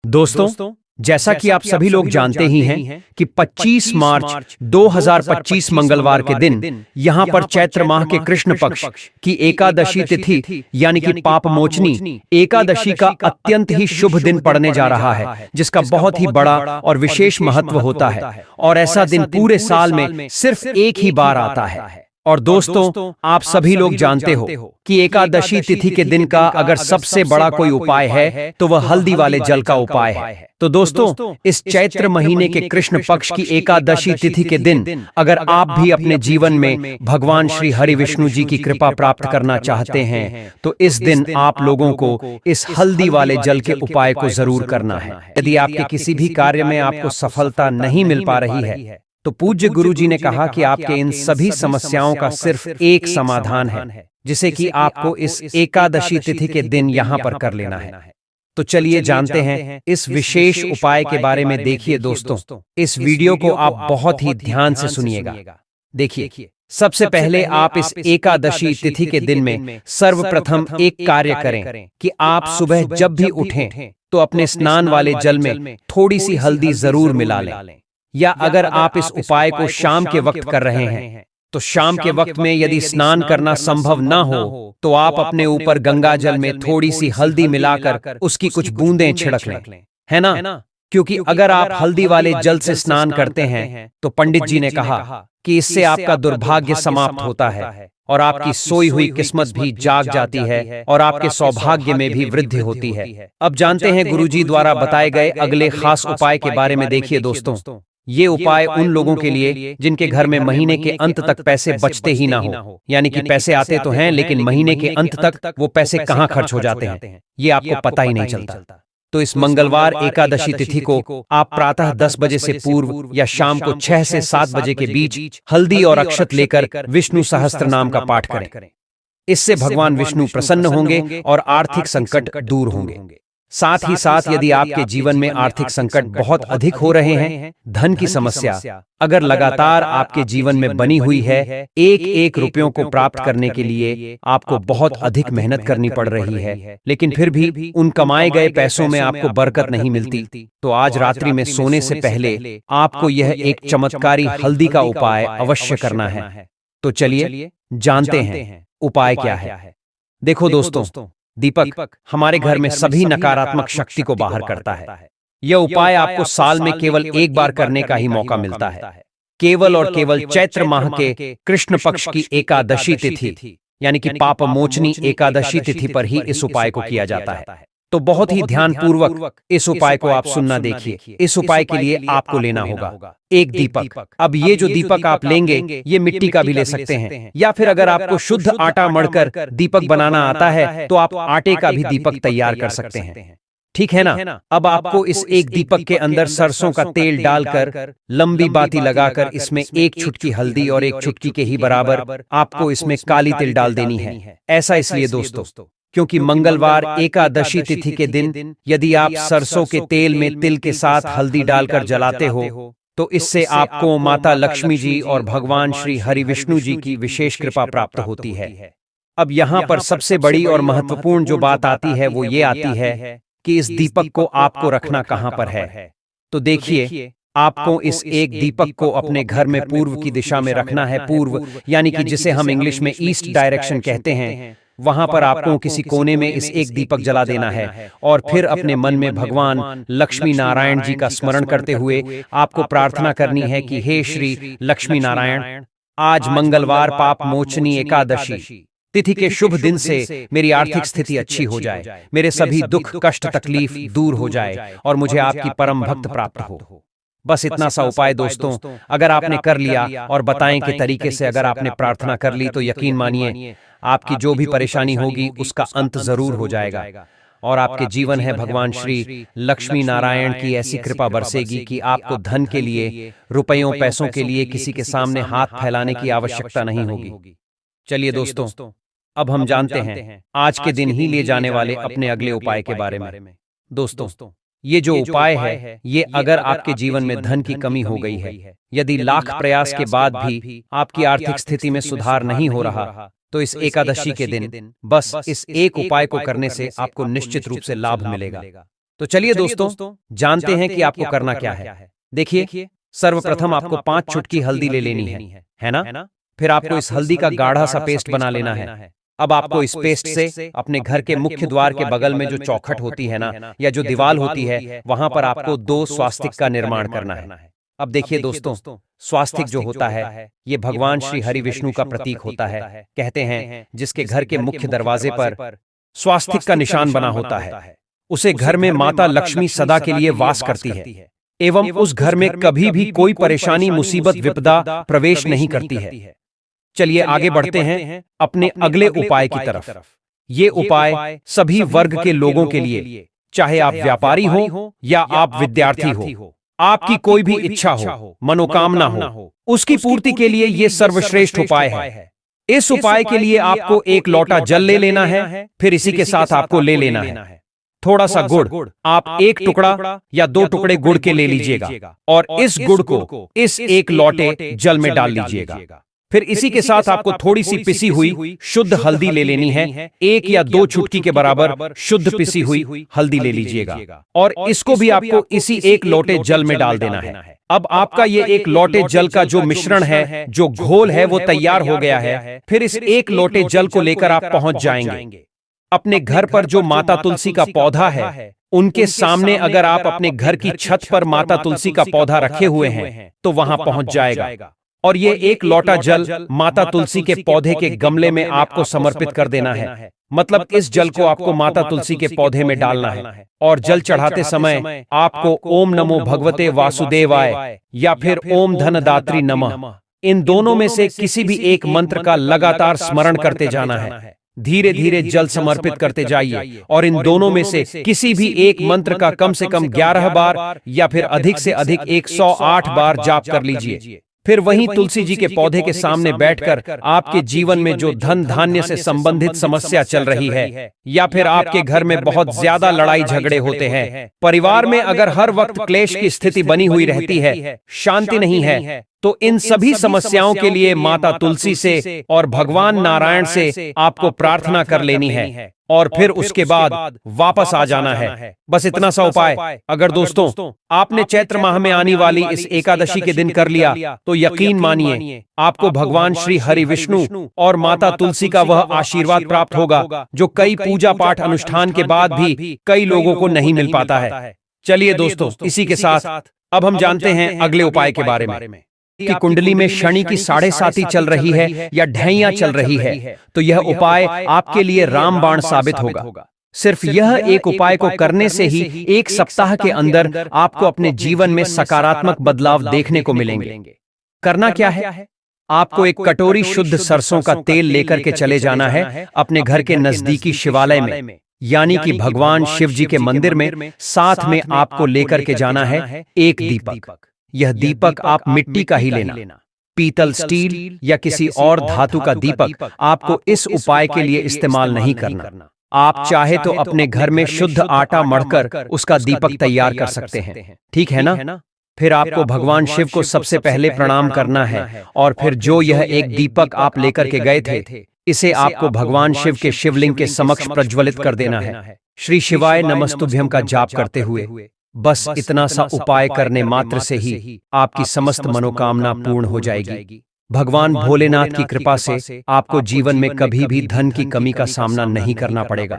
दोस्तों, जैसा कि आप सभी लोग जानते ही हैं कि 25 मार्च 2025 मंगलवार के दिन यहां पर चैत्र माह के कृष्ण पक्ष की एकादशी तिथि यानी कि पाप मोचनी एकादशी का अत्यंत ही शुभ दिन पड़ने जा रहा है, जिसका बहुत ही बड़ा और विशेष महत्व होता है। और ऐसा दिन पूरे साल में सिर्फ एक ही बार आता है। और दोस्तों, आप सभी लोग जानते हो कि एकादशी तिथि के दिन का अगर सबसे बड़ा कोई उपाय है तो वह हल्दी वाले जल का उपाय है। तो दोस्तों, इस चैत्र महीने के कृष्ण पक्ष की एकादशी तिथि के दिन अगर आप भी अपने जीवन में भगवान श्री हरि विष्णु जी की कृपा प्राप्त करना चाहते हैं तो इस दिन आप लोगों को इस हल्दी वाले जल के उपाय को जरूर करना है। यदि आपके किसी भी कार्य में आपको सफलता नहीं मिल पा रही है तो पूज्य गुरु जी ने कहा कि आपके इन सभी समस्याओं का सिर्फ एक समाधान है, जिसे कि आपको इस एकादशी तिथि के दिन यहाँ पर कर लेना है। तो चलिए जानते हैं इस विशेष उपाय के बारे में। देखिए दोस्तों, इस वीडियो को आप बहुत ही ध्यान से सुनिएगा। देखिए, सबसे पहले आप इस एकादशी तिथि के दिन में सर्वप्रथम एक कार्य करें कि आप सुबह जब भी उठें तो अपने स्नान वाले जल में थोड़ी सी हल्दी जरूर मिला लें। या अगर आप इस उपाय को शाम के वक्त कर रहे हैं तो शाम के वक्त में यदि स्नान करना संभव ना हो तो आप अपने ऊपर गंगा जल में थोड़ी सी हल्दी मिलाकर उसकी कुछ बूंदें छिड़क लें, है ना? क्योंकि अगर आप हल्दी वाले जल से स्नान करते हैं तो पंडित जी ने कहा कि इससे आपका दुर्भाग्य समाप्त होता है और आपकी सोई हुई किस्मत भी जाग जाती है और आपके सौभाग्य में भी वृद्धि होती है। अब जानते हैं गुरुजी द्वारा बताए गए अगले खास उपाय के बारे में। देखिए दोस्तों, ये उपाय उन लोगों के लिए जिनके घर में महीने के अंत तक पैसे बचते ही ना हो, यानी कि पैसे आते तो हैं लेकिन महीने के अंत तक वो पैसे कहाँ खर्च हो जाते हैं ये आपको पता ही नहीं चलता। तो इस मंगलवार एकादशी तिथि को आप प्रातः 10 बजे से पूर्व या शाम को 6 से 7 बजे के बीच हल्दी और अक्षत लेकर विष्णु सहस्त्र नाम का पाठ करें। इससे भगवान विष्णु प्रसन्न होंगे और आर्थिक संकट दूर होंगे। साथ ही साथ यदि आपके जीवन में आर्थिक संकट बहुत अधिक हो रहे हैं, धन की समस्या अगर लगातार आपके जीवन में बनी हुई है, एक एक रुपयों को प्राप्त करने के लिए आपको बहुत अधिक मेहनत करनी पड़ रही है, लेकिन फिर भी उन कमाए गए पैसों में आपको बरकत नहीं मिलती, तो आज रात्रि में सोने से पहले आपको यह एक चमत्कारी हल्दी का उपाय अवश्य करना है। तो चलिए जानते हैं उपाय क्या है। देखो दोस्तों, दीपक हमारे घर में सभी नकारात्मक शक्ति को बाहर करता है। यह उपाय आपको साल में केवल एक बार करने का ही मौका मिलता है। केवल और केवल चैत्र माह के कृष्ण पक्ष की एकादशी तिथि यानी कि पाप मोचनी एकादशी तिथि पर ही इस उपाय को किया जाता है। तो बहुत ही ध्यान पूर्वक इस उपाय को आप सुनना। देखिए, इस उपाय के लिए आपको लेना होगा एक दीपक। अब ये जो दीपक आप लेंगे ये मिट्टी का भी ले सकते हैं, या फिर अगर आपको शुद्ध आटा मढ़कर दीपक बनाना आता है तो आप आटे का भी दीपक तैयार कर सकते हैं, ठीक है ना? अब आपको इस एक दीपक के अंदर सरसों का तेल डालकर लंबी बाती लगाकर इसमें एक चुटकी हल्दी और एक चुटकी के ही बराबर आपको इसमें काली तिल डाल देनी है। ऐसा इसलिए दोस्तों क्योंकि मंगलवार एकादशी तिथि के दिन यदि आप सरसों के तेल में तिल के साथ हल्दी डालकर जलाते हो तो इससे आपको माता लक्ष्मी जी और भगवान श्री हरि विष्णु जी की विशेष कृपा प्राप्त होती है। अब यहाँ पर सबसे बड़ी और महत्वपूर्ण जो बात आती है वो ये आती है कि इस दीपक को आपको रखना कहाँ पर है। तो देखिए, आपको इस एक दीपक को अपने घर में पूर्व की दिशा में रखना है। पूर्व यानी कि जिसे हम इंग्लिश में ईस्ट डायरेक्शन कहते हैं, वहां पर आपको किसी कोने में इस एक दीपक जला देना है और फिर अपने मन में भगवान लक्ष्मी नारायण जी का स्मरण करते हुए आपको प्रार्थना करनी है कि हे श्री लक्ष्मी नारायण, आज मंगलवार पाप मोचनी एकादशी तिथि के शुभ दिन से मेरी आर्थिक स्थिति अच्छी हो जाए, मेरे सभी दुख कष्ट तकलीफ दूर हो जाए और मुझे आपकी परम भक्त प्राप्त हो। बस इतना सा उपाय दोस्तों अगर आपने कर लिया और बताएं के तरीके से अगर आपने प्रार्थना कर ली तो यकीन मानिए आपकी जो भी परेशानी होगी उसका अंत जरूर हो जाएगा और आपके जीवन है भगवान श्री लक्ष्मी नारायण की ऐसी कृपा बरसेगी कि आपको धन के लिए, रुपयों पैसों के लिए किसी के सामने हाथ फैलाने की आवश्यकता नहीं होगी। चलिए दोस्तों, अब हम जानते हैं आज के दिन ही लिए जाने वाले अपने अगले उपाय के बारे में। दोस्तों, ये जो उपाय है ये अगर आपके जीवन में धन की कमी हो गई है, यदि लाख प्रयास के बाद भी आपकी आर्थिक स्थिति में सुधार नहीं हो रहा तो इस एकादशी के दिन बस इस एक उपाय को करने से आपको निश्चित रूप से लाभ मिलेगा। तो चलिए दोस्तों जानते हैं कि आपको करना क्या है। देखिए, सर्वप्रथम आपको 5 चुटकी हल्दी ले लेनी है ना? फिर आपको इस हल्दी का गाढ़ा सा पेस्ट बना लेना है। अब आपको इस पेस्ट से अपने घर के मुख्य द्वार के बगल में जो चौखट होती है ना, या जो दीवार होती है, वहां पर आपको 2 स्वास्तिक का निर्माण करना है। अब देखिए दोस्तों, स्वास्तिक जो होता है ये भगवान श्री हरि विष्णु का प्रतीक होता है। कहते हैं जिसके घर के मुख्य दरवाजे पर स्वास्तिक का निशान बना होता है, उसे घर में माता लक्ष्मी सदा के लिए वास करती है एवं उस घर में कभी भी कोई परेशानी, मुसीबत, विपदा प्रवेश नहीं करती है। चलिए आगे बढ़ते हैं अपने अगले उपाय की तरफ। ये उपाय सभी वर्ग के लोगों के लिए, चाहे आप व्यापारी हो या आप विद्यार्थी हो, आपकी कोई भी इच्छा हो, मनोकामना हो, उसकी पूर्ति के लिए ये सर्वश्रेष्ठ उपाय है। इस उपाय के लिए आपको 1 लोटा जल ले लेना है, फिर इसी के साथ आपको ले लेना है थोड़ा सा गुड़। आप 1 टुकड़ा या 2 टुकड़े गुड़ के ले लीजिएगा और इस गुड़ को इस 1 लोटे जल में डाल लीजिएगा। फिर इसी के साथ आपको थोड़ी सी पिसी हुई शुद्ध हल्दी ले लेनी है। 1 या 2 चुटकी के बराबर शुद्ध पिसी हुई हल्दी ले लीजिएगा और इसको भी आपको इसी 1 लोटे जल में डाल देना है। अब आपका ये 1 लोटे जल का जो मिश्रण है, जो घोल है, वो तैयार हो गया है। फिर इस 1 लोटे जल को लेकर आप पहुंच जाएंगे अपने घर पर जो माता तुलसी का पौधा है, उनके सामने। अगर आप अपने घर की छत पर माता तुलसी का पौधा रखे हुए हैं तो वहां पहुंच जाएगा और ये 1 लोटा जल माता तुलसी के पौधे के गमले में आपको समर्पित कर देना है। मतलब इस जल को आपको माता तुलसी के पौधे में डालना है और जल चढ़ाते समय आपको ओम नमो भगवते वासुदेवाय या फिर ओम धनदात्री नमः, इन दोनों में से किसी भी एक मंत्र का लगातार स्मरण करते जाना है। धीरे धीरे जल समर्पित करते जाइए और इन दोनों में से किसी भी एक मंत्र का कम से कम 11 बार या फिर अधिक से अधिक 108 बार जाप कर लीजिए। फिर वहीं तुलसी जी के पौधे के सामने बैठकर आपके जीवन में जो धन धान्य से संबंधित समस्या चल रही है, या फिर आपके घर में बहुत ज्यादा लड़ाई झगड़े होते हैं, परिवार में अगर हर वक्त क्लेश की स्थिति बनी हुई रहती है, शांति नहीं है, तो इन सभी समस्याओं के लिए माता तुलसी से और भगवान नारायण से आपको प्रार्थना कर लेनी है और फिर उसके बाद वापस आ जाना है। बस इतना सा उपाय अगर दोस्तों आपने चैत्र माह में आने वाली इस एकादशी के दिन कर लिया तो यकीन मानिए आपको भगवान श्री हरि विष्णु और माता तुलसी का वह आशीर्वाद प्राप्त होगा जो कई पूजा पाठ अनुष्ठान के बाद भी कई लोगों को नहीं मिल पाता है। चलिए दोस्तों, इसी के साथ अब हम जानते हैं अगले उपाय के बारे में कि कुंडली में शनि की 7.5 चल रही है या ढैया चल रही है, तो यह उपाय आपके लिए रामबाण साबित होगा। सिर्फ यह एक उपाय को करने से ही 1 सप्ताह के अंदर आपको अपने जीवन में सकारात्मक बदलाव देखने को मिलेंगे। करना क्या है? आपको 1 कटोरी शुद्ध सरसों का तेल लेकर के चले जाना है अपने घर के नजदीकी शिवालय में, यानी कि भगवान शिव जी के मंदिर में। साथ में आपको लेकर के जाना है 1 दीपक। यह दीपक आप मिट्टी का ही लेना, पीतल, स्टील या किसी और धातु का दीपक आपको इस उपाय के लिए इस्तेमाल नहीं करना। आप चाहे तो अपने घर में शुद्ध आटा मढ़कर उसका दीपक तैयार कर सकते हैं, ठीक है ना? फिर आपको भगवान शिव को सबसे पहले प्रणाम करना है और फिर जो यह 1 दीपक आप लेकर के गए थे, इसे आपको भगवान शिव के शिवलिंग के समक्ष प्रज्वलित कर देना है, श्री शिवाय नमस्तुभ्यम का जाप करते हुए। बस इतना सा उपाय करने मात्र से ही आपकी समस्त मनोकामना पूर्ण हो जाएगी। भगवान भोलेनाथ की कृपा से आपको जीवन में कभी भी धन की कमी का सामना नहीं करना पड़ेगा।